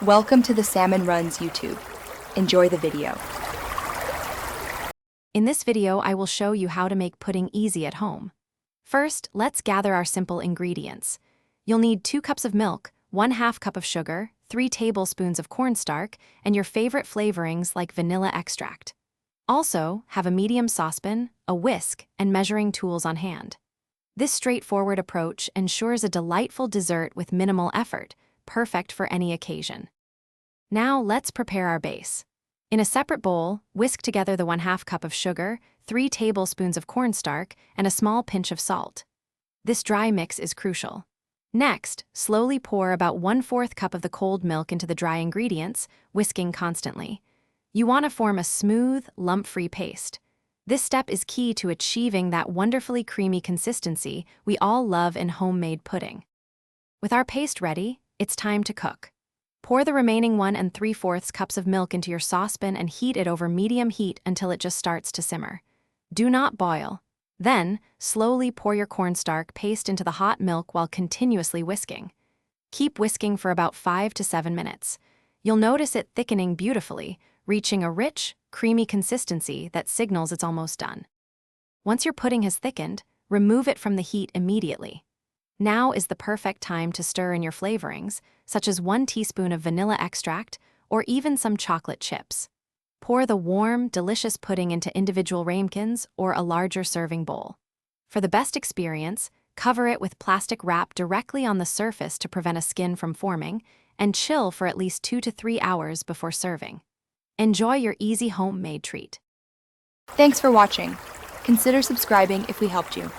Welcome to the Salmon Runs YouTube. Enjoy the video. In this video, I will show you how to make pudding easy at home. First, let's gather our simple ingredients. You'll need 2 cups of milk, 1/2 cup of sugar, 3 tablespoons of cornstarch, and your favorite flavorings like vanilla extract. Also, have a medium saucepan, a whisk, and measuring tools on hand. This straightforward approach ensures a delightful dessert with minimal effort, perfect for any occasion. Now let's prepare our base. In a separate bowl, whisk together the 1/2 cup of sugar, 3 tablespoons of cornstarch, and a small pinch of salt. This dry mix is crucial. Next, slowly pour about 1/4 cup of the cold milk into the dry ingredients, whisking constantly. You want to form a smooth, lump-free paste. This step is key to achieving that wonderfully creamy consistency we all love in homemade pudding. With our paste ready, it's time to cook. Pour the remaining 1 3/4 cups of milk into your saucepan and heat it over medium heat until it just starts to simmer. Do not boil. Then, slowly pour your cornstarch paste into the hot milk while continuously whisking. Keep whisking for about 5 to 7 minutes. You'll notice it thickening beautifully, reaching a rich, creamy consistency that signals it's almost done. Once your pudding has thickened, remove it from the heat immediately. Now is the perfect time to stir in your flavorings, such as 1 teaspoon of vanilla extract or even some chocolate chips. Pour the warm, delicious pudding into individual ramekins or a larger serving bowl. For the best experience, cover it with plastic wrap directly on the surface to prevent a skin from forming, and chill for at least 2 to 3 hours before serving. Enjoy your easy homemade treat. Thanks for watching. Consider subscribing if we helped you.